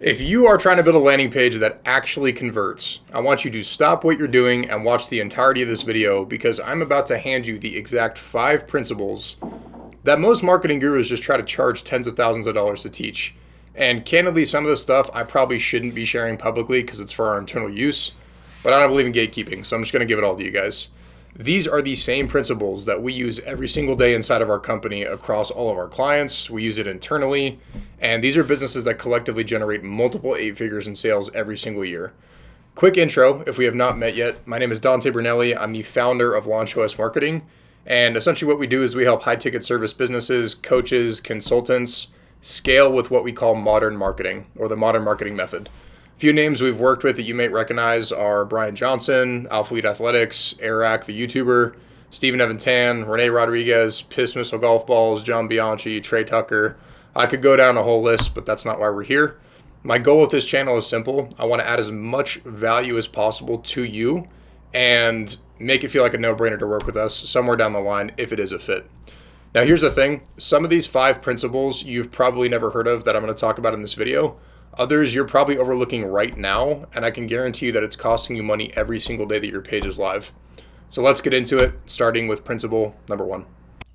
If you are trying to build a landing page that actually converts, I want you to stop what you're doing and watch the entirety of this video because I'm about to hand you the exact 5 principles that most marketing gurus just try to charge tens of thousands of dollars to teach. And candidly, some of this stuff I probably shouldn't be sharing publicly because it's for our internal use, but I don't believe in gatekeeping, so I'm just going to give it all to you guys. These are the same principles that we use every single day inside of our company across all of our clients. We use it internally, and these are businesses that collectively generate multiple 8 figures in sales every single year. Quick intro, if we have not met yet, my name is Dante Brunelli. I'm the founder of LaunchOS Marketing, and essentially what we do is we help high-ticket service businesses, coaches, consultants scale with what we call modern marketing, or the modern marketing method. Few names we've worked with that you may recognize are Brian Johnson, Alpha Lead Athletics, Eric, the YouTuber, Stephen Evan Tan, Renee Rodriguez, Piss Missile Golf Balls, John Bianchi, Trey Tucker. I could go down a whole list, but that's not why we're here. My goal with this channel is simple. I want to add as much value as possible to you and make it feel like a no-brainer to work with us somewhere down the line if it is a fit. Now, here's the thing. Some of these 5 principles you've probably never heard of that I'm going to talk about in this video. Others you're probably overlooking right now, and I can guarantee you that it's costing you money every single day that your page is live. So let's get into it, starting with principle number 1.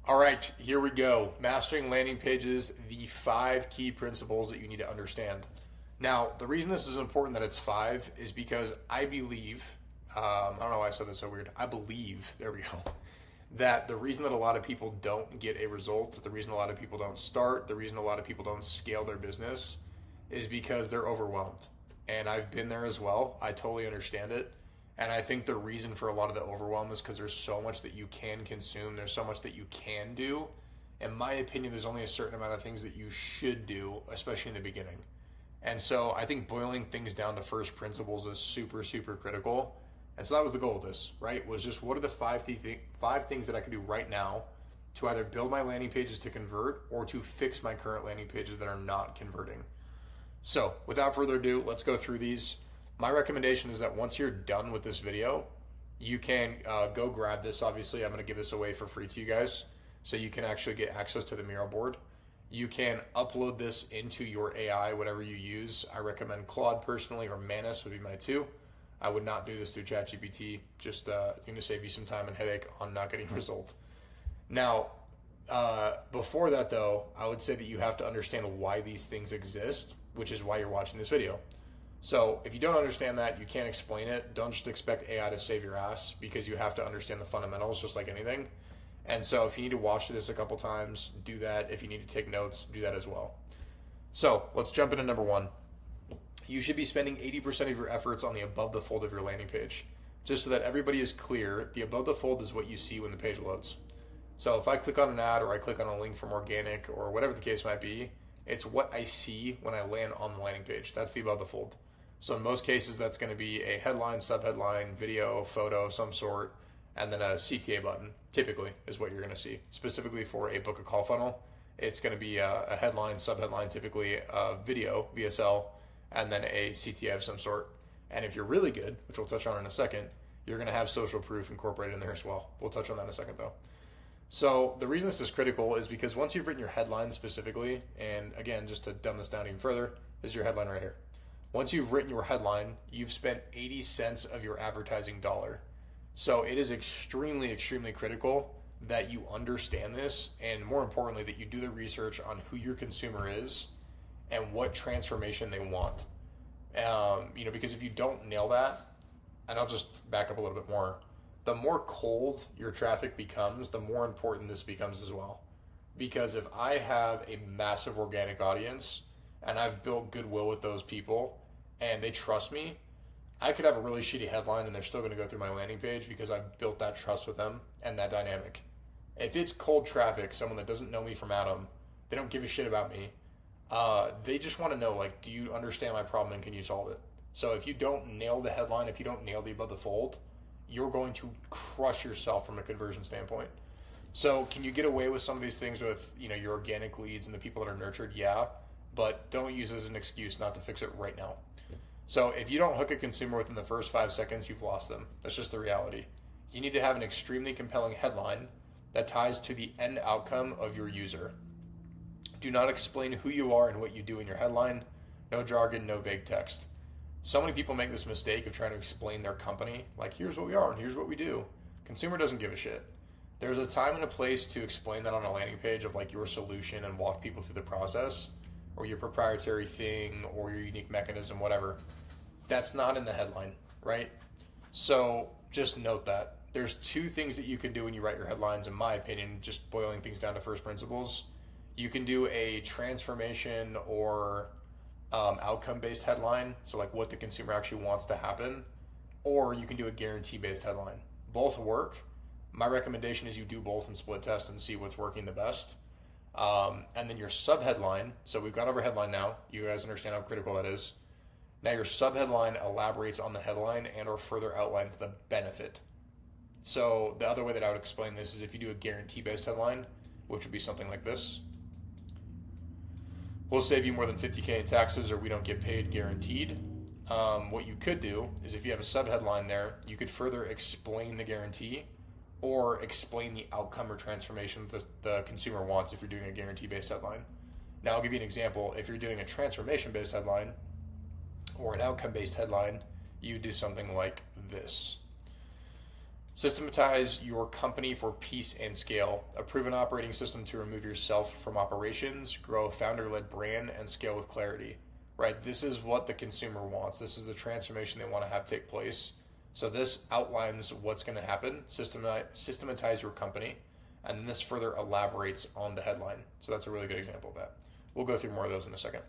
All right, here we go. Mastering landing pages, the 5 key principles that you need to understand. Now, the reason this is important that it's 5 is because I believe, I don't know why I said this so weird. I believe, there we go, that the reason that a lot of people don't get a result, the reason a lot of people don't start, the reason a lot of people don't scale their business is because they're overwhelmed. And I've been there as well. I totally understand it. And I think the reason for a lot of the overwhelm is because there's so much that you can consume. There's so much that you can do. In my opinion, there's only a certain amount of things that you should do, especially in the beginning. And so I think boiling things down to first principles is super, super critical. And so that was the goal of this, right? Was just what are the 5 things that I could do right now to either build my landing pages to convert or to fix my current landing pages that are not converting. So without further ado, let's go through these. My recommendation is that once you're done with this video, you can go grab this. Obviously, I'm going to give this away for free to you guys so you can actually get access to the Miro board. You can upload this into your AI, whatever you use. I recommend Claude personally, or Manus would be my 2. I would not do this through ChatGPT. Just going to save you some time and headache on not getting a result. Now, before that though, I would say that you have to understand why these things exist, which is why you're watching this video. So if you don't understand that, you can't explain it. Don't just expect AI to save your ass because you have to understand the fundamentals just like anything. And so if you need to watch this a couple times, do that. If you need to take notes, do that as well. So let's jump into number 1. You should be spending 80% of your efforts on the above the fold of your landing page. Just so that everybody is clear, the above the fold is what you see when the page loads. So if I click on an ad or I click on a link from organic or whatever the case might be, it's what I see when I land on the landing page. That's the above the fold. So in most cases, that's going to be a headline, subheadline, video, photo of some sort, and then a CTA button, typically, is what you're going to see. Specifically for a book a call funnel, it's going to be a headline, subheadline, typically a video, VSL, and then a CTA of some sort. And if you're really good, which we'll touch on in a second, you're going to have social proof incorporated in there as well. We'll touch on that in a second, though. So the reason this is critical is because once you've written your headline specifically, and again, just to dumb this down even further, this is your headline right here. Once you've written your headline, you've spent 80 cents of your advertising dollar. So it is extremely, extremely critical that you understand this, and more importantly, that you do the research on who your consumer is and what transformation they want. Because if you don't nail that, and I'll just back up a little bit more, the more cold your traffic becomes, the more important this becomes as well. Because if I have a massive organic audience and I've built goodwill with those people and they trust me, I could have a really shitty headline and they're still going to go through my landing page because I've built that trust with them and that dynamic. If it's cold traffic, someone that doesn't know me from Adam, they don't give a shit about me. They just want to know, like, do you understand my problem and can you solve it? So if you don't nail the headline, if you don't nail the above the fold, you're going to crush yourself from a conversion standpoint. So can you get away with some of these things with, your organic leads and the people that are nurtured? Yeah, but don't use it as an excuse not to fix it right now. So if you don't hook a consumer within the first 5 seconds, you've lost them. That's just the reality. You need to have an extremely compelling headline that ties to the end outcome of your user. Do not explain who you are and what you do in your headline. No jargon, no vague text. So many people make this mistake of trying to explain their company, like here's what we are and here's what we do. Consumer doesn't give a shit. There's a time and a place to explain that on a landing page of like your solution and walk people through the process, or your proprietary thing, or your unique mechanism, whatever. That's not in the headline, right? So just note that. There's two things that you can do when you write your headlines, in my opinion, just boiling things down to first principles. You can do a transformation or outcome-based headline, so like what the consumer actually wants to happen, or you can do a guarantee-based headline. Both work. My recommendation is you do both and split test and see what's working the best. And then your sub-headline, so we've gone over headline now. You guys understand how critical that is. Now your sub-headline elaborates on the headline and or further outlines the benefit. So the other way that I would explain this is if you do a guarantee-based headline, which would be something like this. We'll save you more than $50K in taxes, or we don't get paid guaranteed. What you could do is if you have a sub-headline there, you could further explain the guarantee or explain the outcome or transformation that the consumer wants if you're doing a guarantee-based headline. Now, I'll give you an example. If you're doing a transformation-based headline or an outcome-based headline, you do something like this. Systematize your company for peace and scale. A proven operating system to remove yourself from operations, grow a founder-led brand, and scale with clarity. Right? This is what the consumer wants. This is the transformation they want to have take place. So this outlines what's going to happen. Systematize your company, and then this further elaborates on the headline. So that's a really good example of that. We'll go through more of those in a second.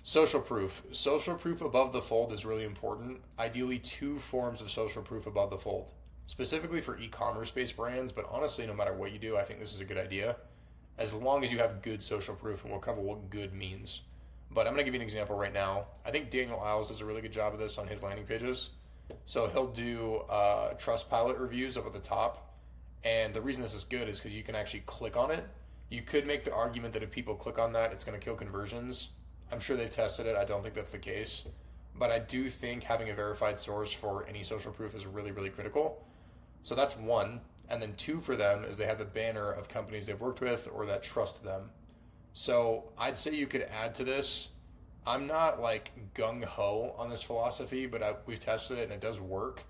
Social proof. Social proof above the fold is really important. Ideally, 2 forms of social proof above the fold. Specifically for e-commerce based brands, but honestly, no matter what you do, I think this is a good idea. As long as you have good social proof, and we'll cover what good means. But I'm going to give you an example right now. I think Daniel Iles does a really good job of this on his landing pages. So he'll do Trustpilot reviews up at the top. And the reason this is good is because you can actually click on it. You could make the argument that if people click on that, it's going to kill conversions. I'm sure they've tested it. I don't think that's the case. But I do think having a verified source for any social proof is really, really critical. So that's 1. And then 2 for them is they have the banner of companies they've worked with or that trust them. So I'd say you could add to this. I'm not like gung-ho on this philosophy, but we've tested it and it does work.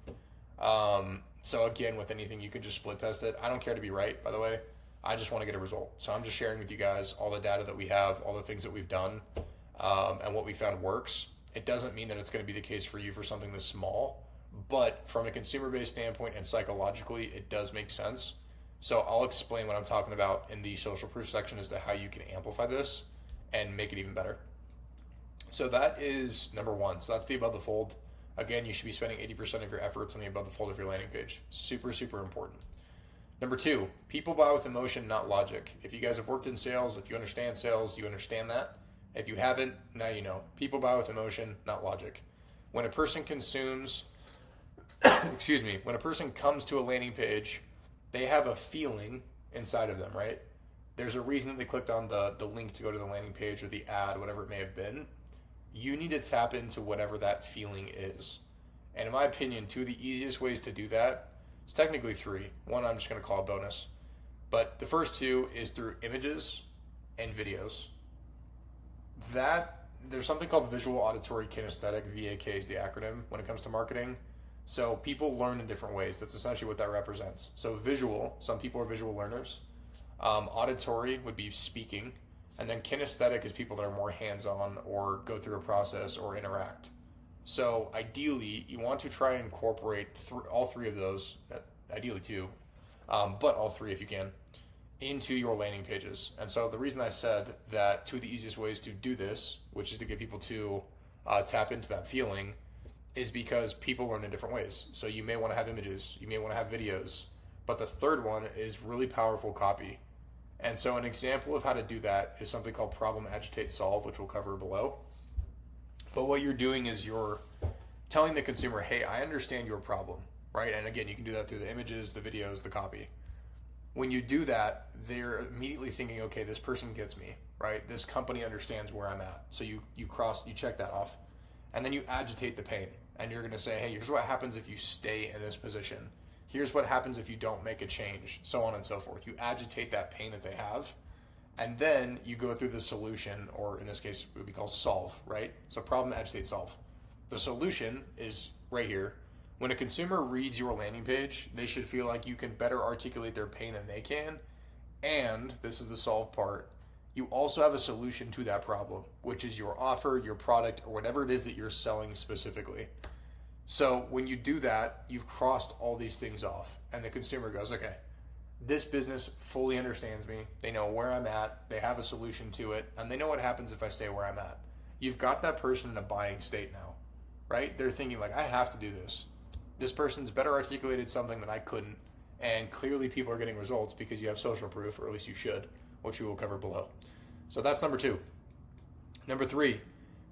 So again, with anything, you can just split test it. I don't care to be right, by the way. I just want to get a result. So I'm just sharing with you guys all the data that we have, all the things that we've done, and what we found works. It doesn't mean that it's going to be the case for you for something this small. But from a consumer-based standpoint and psychologically, it does make sense. So I'll explain what I'm talking about in the social proof section as to how you can amplify this and make it even better. So that is number 1. So that's the above the fold. Again, you should be spending 80% of your efforts on the above the fold of your landing page. Super, super important. Number 2, people buy with emotion, not logic. If you guys have worked in sales, if you understand sales, you understand that. If you haven't, now you know. People buy with emotion, not logic. When a person consumes... when a person comes to a landing page, they have a feeling inside of them, right? There's a reason that they clicked on the link to go to the landing page or the ad, whatever it may have been. You need to tap into whatever that feeling is. And in my opinion, 2 of the easiest ways to do that, it's technically 3. 1 I'm just going to call a bonus. But the first 2 is through images and videos. There's something called visual auditory kinesthetic, VAK is the acronym when it comes to marketing. So people learn in different ways. That's essentially what that represents. So visual, some people are visual learners. Auditory would be speaking. And then kinesthetic is people that are more hands-on or go through a process or interact. So ideally, you want to try and incorporate all 3 of those, ideally 2, but all 3 if you can, into your landing pages. And so the reason I said that 2 of the easiest ways to do this, which is to get people to tap into that feeling, is because people learn in different ways. So you may want to have images, you may want to have videos, but the third one is really powerful copy. And so an example of how to do that is something called problem, agitate, solve, which we'll cover below. But what you're doing is you're telling the consumer, hey, I understand your problem, right? And again, you can do that through the images, the videos, the copy. When you do that, they're immediately thinking, okay, this person gets me, right? This company understands where I'm at. So you check that off. And then you agitate the pain. And you're going to say, hey, here's what happens if you stay in this position. Here's what happens if you don't make a change, so on and so forth. You agitate that pain that they have. And then you go through the solution, or in this case, it would be called solve, right? So problem, agitate, solve. The solution is right here. When a consumer reads your landing page, they should feel like you can better articulate their pain than they can. And this is the solve part. You also have a solution to that problem, which is your offer, your product, or whatever it is that you're selling specifically. So when you do that, you've crossed all these things off, and the consumer goes, okay, this business fully understands me. They know where I'm at. They have a solution to it, and they know what happens if I stay where I'm at. You've got that person in a buying state now, right? They're thinking like, I have to do this. This person's better articulated something that I couldn't, and clearly people are getting results because you have social proof, or at least you should, which we will cover below. So that's number 2. Number 3,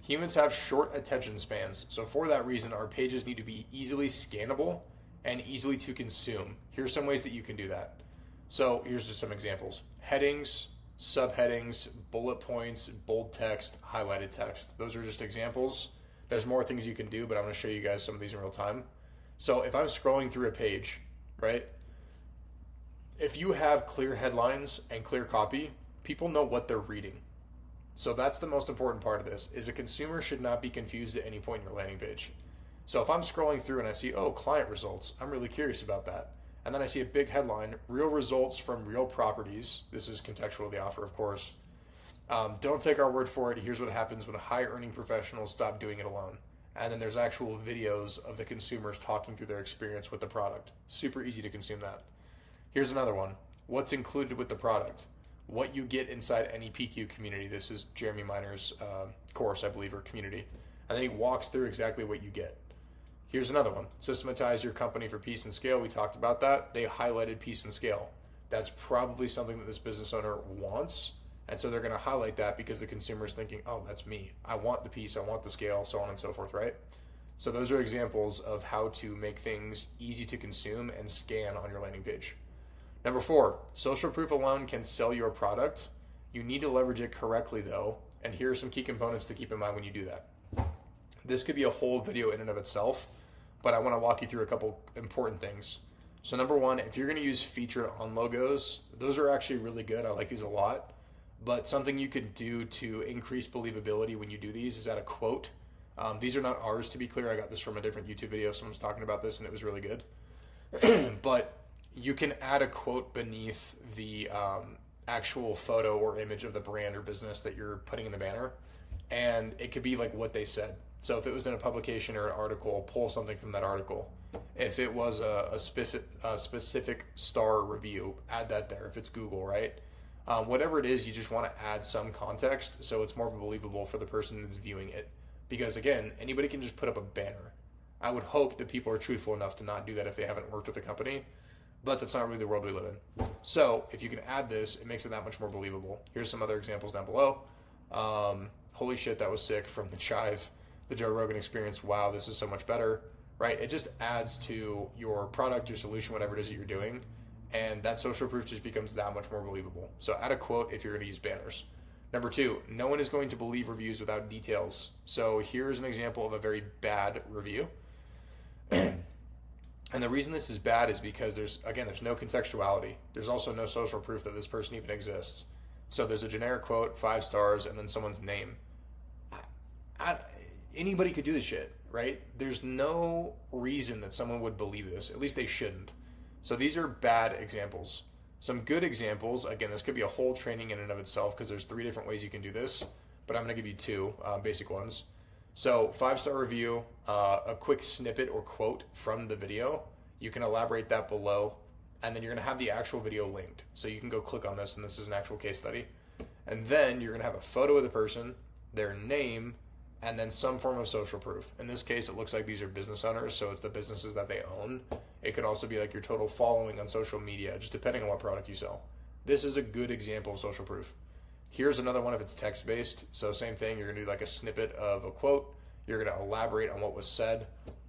humans have short attention spans. So for that reason, our pages need to be easily scannable and easily to consume. Here's some ways that you can do that. So here's just some examples. Headings, subheadings, bullet points, bold text, highlighted text. Those are just examples. There's more things you can do, but I'm going to show you guys some of these in real time. So if I'm scrolling through a page, right? If you have clear headlines and clear copy, people know what they're reading. So that's the most important part of this, is a consumer should not be confused at any point in your landing page. So if I'm scrolling through and I see, oh, client results, I'm really curious about that. And then I see a big headline, real results from real properties. This is contextual to the offer, of course. Don't take our word for it. Here's what happens when high-earning professionals stop doing it alone. And then there's actual videos of the consumers talking through their experience with the product. Super easy to consume that. Here's another one. What's included with the product? What you get inside any PQ community. This is Jeremy Miner's course, I believe, or community. And then he walks through exactly what you get. Here's another one. Systematize your company for peace and scale. We talked about that. They highlighted peace and scale. That's probably something that this business owner wants. And so they're going to highlight that because the consumer is thinking, oh, that's me. I want the peace. I want the scale, so on and so forth, right? So those are examples of how to make things easy to consume and scan on your landing page. Number 4, social proof alone can sell your product. You need to leverage it correctly, though. And here are some key components to keep in mind when you do that. This could be a whole video in and of itself, but I want to walk you through a couple important things. So number 1, if you're going to use featured on logos, those are actually really good. I like these a lot. But something you can do to increase believability when you do these is add a quote. These are not ours, to be clear. I got this from a different YouTube video. Someone was talking about this, and it was really good. But you can add a quote beneath the actual photo or image of the brand or business that you're putting in the banner. And it could be like what they said. So if it was in a publication or an article, pull something from that article. If it was a specific star review, add that there. If it's Google, right? Whatever it is, you just want to add some context so it's more believable for the person that's viewing it. Because again, anybody can just put up a banner. I would hope that people are truthful enough to not do that if they haven't worked with a company, but that's not really the world we live in. So if you can add this, it makes it that much more believable. Here's some other examples down below. Holy shit, that was sick from the Chive, the Joe Rogan experience. Wow, this is so much better, right? It just adds to your product, your solution, whatever it is that you're doing. And that social proof just becomes that much more believable. So add a quote if you're going to use banners. Number 2, no one is going to believe reviews without details. So here's an example of a very bad review. And the reason this is bad is because there's no contextuality. There's also no social proof that this person even exists. So there's a generic quote, 5 stars, and then someone's name. Anybody could do this shit, right? There's no reason that someone would believe this. At least they shouldn't. So these are bad examples. Some good examples, again, this could be a whole training in and of itself because there's 3 different ways you can do this, but I'm going to give you 2 basic ones. So 5-star review, a quick snippet or quote from the video. You can elaborate that below, and then you're going to have the actual video linked. So you can go click on this, and this is an actual case study. And then you're going to have a photo of the person, their name, and then some form of social proof. In this case, it looks like these are business owners, so it's the businesses that they own. It could also be like your total following on social media, just depending on what product you sell. This is a good example of social proof. Here's another one if it's text-based. So same thing, you're going to do like a snippet of a quote. You're going to elaborate on what was said,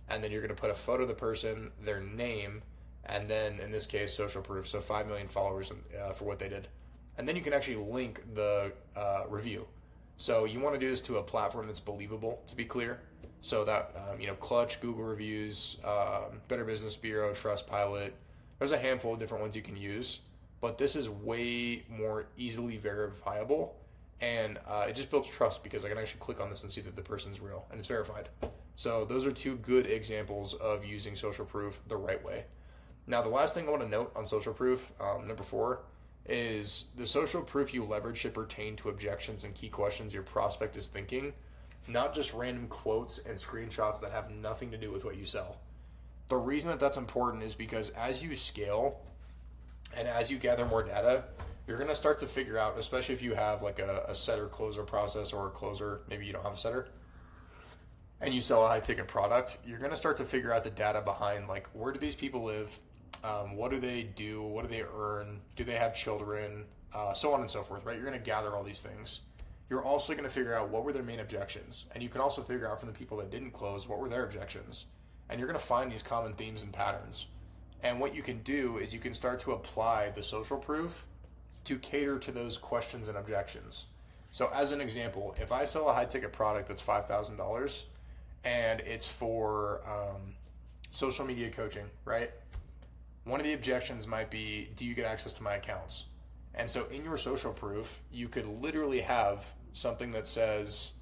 and then you're going to put a photo of the person, their name, and then in this case, social proof. So 5 million followers for what they did. And then you can actually link the review. So you want to do this to a platform that's believable, to be clear. So that, Clutch, Google Reviews, Better Business Bureau, Trustpilot. There's a handful of different ones you can use. but this is way more easily verifiable, and it just builds trust because I can actually click on this and see that the person's real and it's verified. So those are two good examples of using social proof the right way. Now, the last thing I want to note on social proof, number 4, is the social proof you leverage should pertain to objections and key questions your prospect is thinking, not just random quotes and screenshots that have nothing to do with what you sell. The reason that that's important is because as you scale and as you gather more data, you're going to start to figure out, especially if you have like a setter closer process or a closer, maybe you don't have a setter, and you sell a high ticket product, you're going to start to figure out the data behind, like, where do these people live? What do they do? What do they earn? Do they have children? So on and so forth, right? You're going to gather all these things. You're also going to figure out what were their main objections. And you can also figure out from the people that didn't close, what were their objections. And you're going to find these common themes and patterns. And what you can do is you can start to apply the social proof to cater to those questions and objections. So as an example, if I sell a high ticket product that's $5,000 and it's for social media coaching, right? One of the objections might be, do you get access to my accounts? And so in your social proof, you could literally have something that says,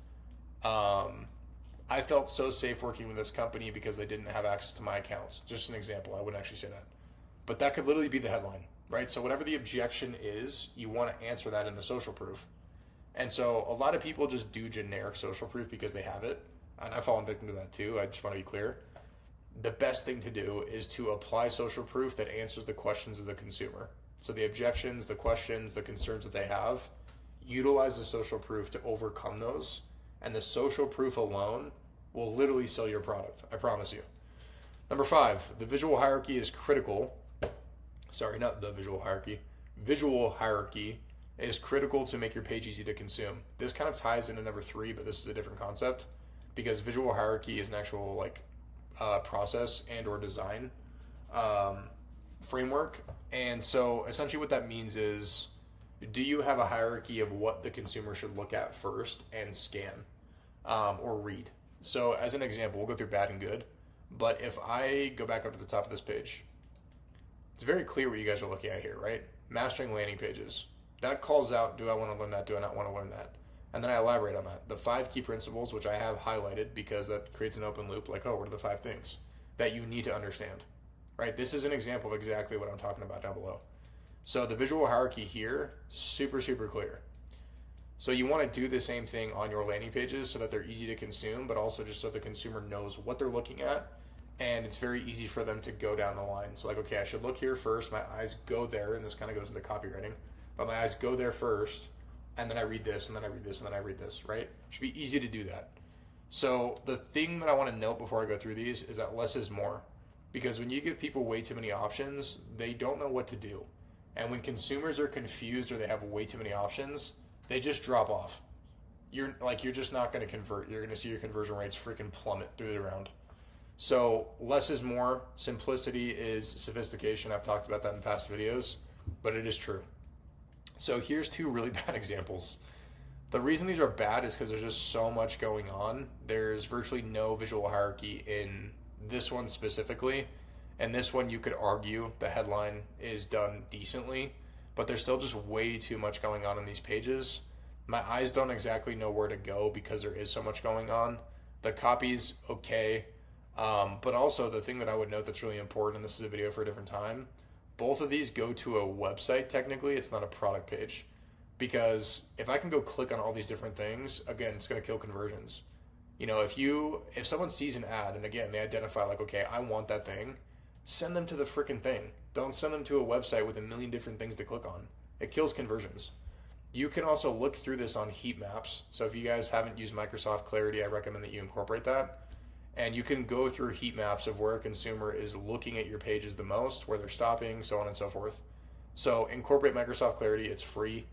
I felt so safe working with this company because they didn't have access to my accounts. Just an example. I wouldn't actually say that. But that could literally be the headline, right? So whatever the objection is, you want to answer that in the social proof. And so a lot of people just do generic social proof because they have it. And I've fallen victim to that too. I just want to be clear. The best thing to do is to apply social proof that answers the questions of the consumer. So the objections, the questions, the concerns that they have, utilize the social proof to overcome those. And the social proof alone will literally sell your product. I promise you. Number 5, the visual hierarchy is critical. Sorry, not the visual hierarchy. Visual hierarchy is critical to make your page easy to consume. This kind of ties into number 3, but this is a different concept because visual hierarchy is an actual process and or design framework. And so essentially what that means is, do you have a hierarchy of what the consumer should look at first and scan or read? So as an example, we'll go through bad and good. But if I go back up to the top of this page, it's very clear what you guys are looking at here, right? Mastering landing pages. That calls out, do I want to learn that? Do I not want to learn that? And then I elaborate on that. The 5 key principles, which I have highlighted because that creates an open loop, like, oh, what are the 5 things that you need to understand, right? This is an example of exactly what I'm talking about down below. So the visual hierarchy here, super, super clear. So you want to do the same thing on your landing pages so that they're easy to consume, but also just so the consumer knows what they're looking at, and it's very easy for them to go down the line. So like, okay, I should look here first. My eyes go there, and this kind of goes into copywriting, but my eyes go there first, and then I read this, and then I read this, and then I read this, right? It should be easy to do that. So the thing that I want to note before I go through these is that less is more. Because when you give people way too many options, they don't know what to do. And when consumers are confused or they have way too many options, they just drop off. You're just not going to convert. You're going to see your conversion rates freaking plummet through the ground. So less is more. Simplicity is sophistication. I've talked about that in past videos, but it is true. So here's 2 really bad examples. The reason these are bad is because there's just so much going on. There's virtually no visual hierarchy in this one specifically. And this one, you could argue the headline is done decently, but there's still just way too much going on in these pages. My eyes don't exactly know where to go because there is so much going on. The copy's okay, but also the thing that I would note that's really important, and this is a video for a different time, both of these go to a website technically. It's not a product page. Because if I can go click on all these different things, again, it's going to kill conversions. You know, if someone sees an ad and again, they identify like, okay, I want that thing, send them to the freaking thing. Don't send them to a website with a million different things to click on. It kills conversions. You can also look through this on heat maps. So if you guys haven't used Microsoft Clarity, I recommend that you incorporate that. And you can go through heat maps of where a consumer is looking at your pages the most, where they're stopping, so on and so forth. So incorporate Microsoft Clarity. It's free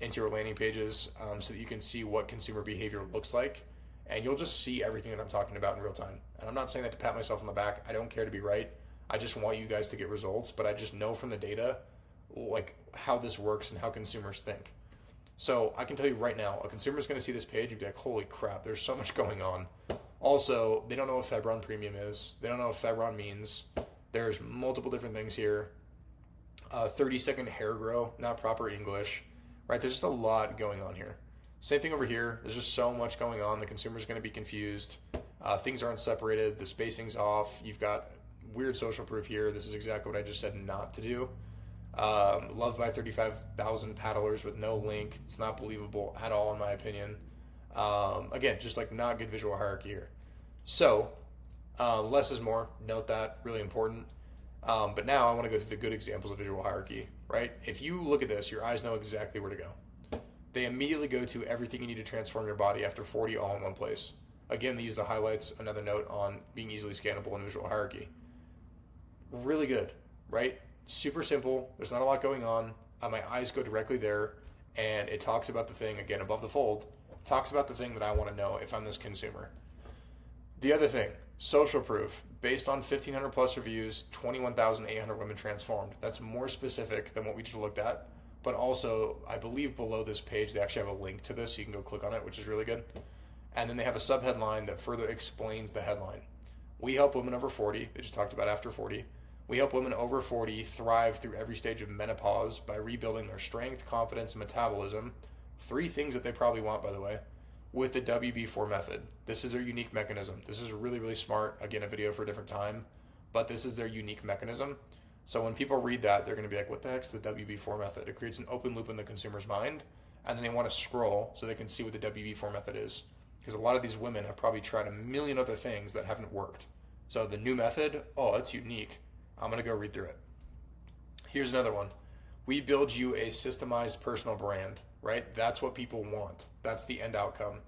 into your landing pages so that you can see what consumer behavior looks like. And you'll just see everything that I'm talking about in real time. And I'm not saying that to pat myself on the back. I don't care to be right. I just want you guys to get results. But I just know from the data like how this works and how consumers think. So I can tell you right now, a consumer is going to see this page and be like, holy crap, there's so much going on. Also, they don't know what Febron Premium is. They don't know what Febron means. There's multiple different things here. 30-second hair grow, not proper English, right? There's just a lot going on here. Same thing over here. There's just so much going on. The consumer's going to be confused. Things aren't separated. The spacing's off. You've got weird social proof here. This is exactly what I just said not to do. Loved by 35,000 paddlers with no link. It's not believable at all, in my opinion. Again, just like not good visual hierarchy here. So, less is more. Note that, really important. But now I want to go through the good examples of visual hierarchy, right? If you look at this, your eyes know exactly where to go. They immediately go to everything you need to transform your body after 40 all in one place. Again, they use the highlights, another note on being easily scannable in visual hierarchy. Really good, right? Super simple. There's not a lot going on. My eyes go directly there, and it talks about the thing, again, above the fold, talks about the thing that I want to know if I'm this consumer. The other thing, social proof, based on 1,500 plus reviews, 21,800 women transformed. That's more specific than what we just looked at. But also, I believe below this page, they actually have a link to this, so you can go click on it, which is really good. And then they have a subheadline that further explains the headline. We help women over 40, they just talked about after 40. We help women over 40 thrive through every stage of menopause by rebuilding their strength, confidence, and metabolism. 3 things that they probably want, by the way, with the WB4 method. This is their unique mechanism. This is really, really smart. Again, a video for a different time, but this is their unique mechanism. So when people read that, they're going to be like, what the heck's the WB4 method? It creates an open loop in the consumer's mind, and then they want to scroll so they can see what the WB4 method is. Because a lot of these women have probably tried a million other things that haven't worked. So the new method, oh, that's unique. I'm going to go read through it. Here's another one. We build you a systemized personal brand, right? That's what people want. That's the end outcome.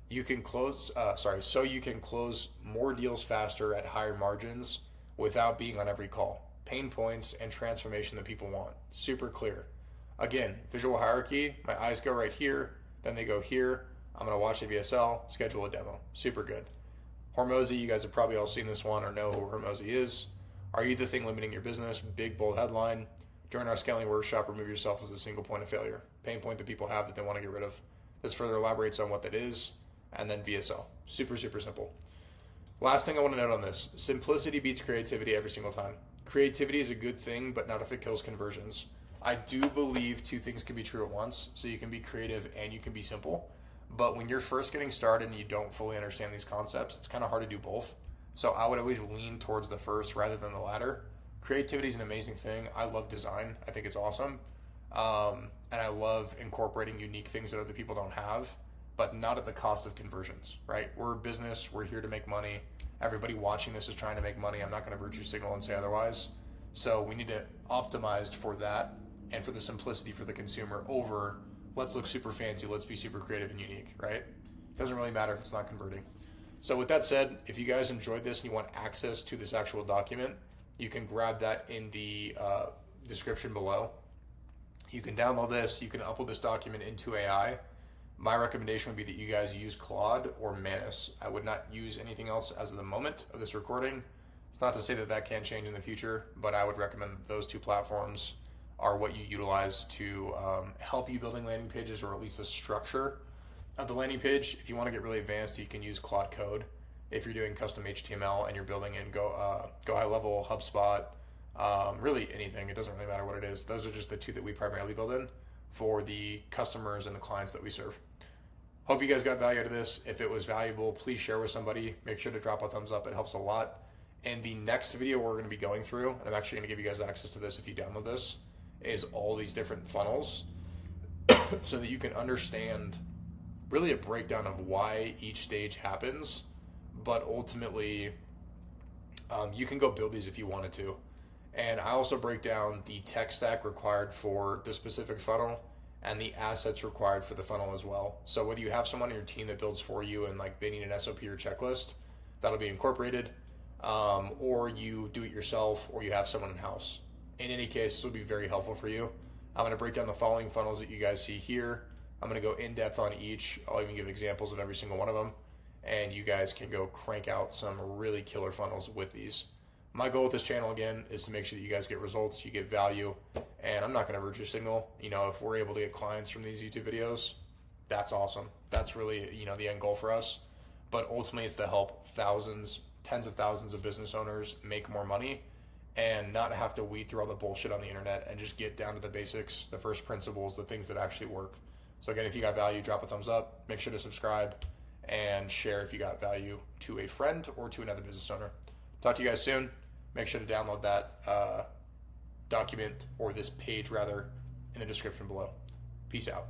You can so you can close more deals faster at higher margins without being on every call. Pain points and transformation that people want. Super clear. Again, visual hierarchy, my eyes go right here, then they go here. I'm going to watch the VSL, schedule a demo. Super good. Hormozy, you guys have probably all seen this one or know who Hormozy is. Are you the thing limiting your business? Big, bold headline. During our scaling workshop, remove yourself as a single point of failure. Pain point that people have that they want to get rid of. This further elaborates on what that is, and then VSL. Super, super simple. Last thing I want to note on this. Simplicity beats creativity every single time. Creativity is a good thing, but not if it kills conversions. I do believe 2 things can be true at once. So you can be creative and you can be simple. But when you're first getting started and you don't fully understand these concepts, it's kind of hard to do both. So I would always lean towards the first rather than the latter. Creativity is an amazing thing. I love design. I think it's awesome. And I love incorporating unique things that other people don't have, but not at the cost of conversions, right? We're a business. We're here to make money. Everybody watching this is trying to make money. I'm not going to virtue signal and say otherwise. So we need to optimize for that and for the simplicity for the consumer over let's look super fancy, let's be super creative and unique, right? It doesn't really matter if it's not converting. So with that said, if you guys enjoyed this and you want access to this actual document, you can grab that in the description below. You can download this, you can upload this document into AI. My recommendation would be that you guys use Claude or Manus. I would not use anything else as of the moment of this recording. It's not to say that that can't change in the future, but I would recommend those 2 platforms are what you utilize to help you building landing pages, or at least the structure of the landing page. If you want to get really advanced, you can use Claude Code. If you're doing custom HTML and you're building in Go High Level, HubSpot, really anything, it doesn't really matter what it is. Those are just the 2 that we primarily build in for the customers and the clients that we serve. Hope you guys got value out of this. If it was valuable, please share with somebody. Make sure to drop a thumbs up. It helps a lot. And the next video we're going to be going through, and I'm actually going to give you guys access to this if you download this, is all these different funnels so that you can understand really a breakdown of why each stage happens. But ultimately, you can go build these if you wanted to. And I also break down the tech stack required for the specific funnel and the assets required for the funnel as well. So whether you have someone on your team that builds for you and like they need an SOP or checklist, that'll be incorporated, or you do it yourself, or you have someone in-house. In any case, this will be very helpful for you. I'm going to break down the following funnels that you guys see here. I'm going to go in depth on each. I'll even give examples of every single one of them. And you guys can go crank out some really killer funnels with these. My goal with this channel, again, is to make sure that you guys get results, you get value, and I'm not going to virtue signal. You know, if we're able to get clients from these YouTube videos, that's awesome. That's really, you know, the end goal for us. But ultimately, it's to help thousands, tens of thousands of business owners make more money and not have to weed through all the bullshit on the internet and just get down to the basics, the first principles, the things that actually work. So again, if you got value, drop a thumbs up, make sure to subscribe, and share if you got value to a friend or to another business owner. Talk to you guys soon. Make sure to download that document, or this page rather, in the description below. Peace out.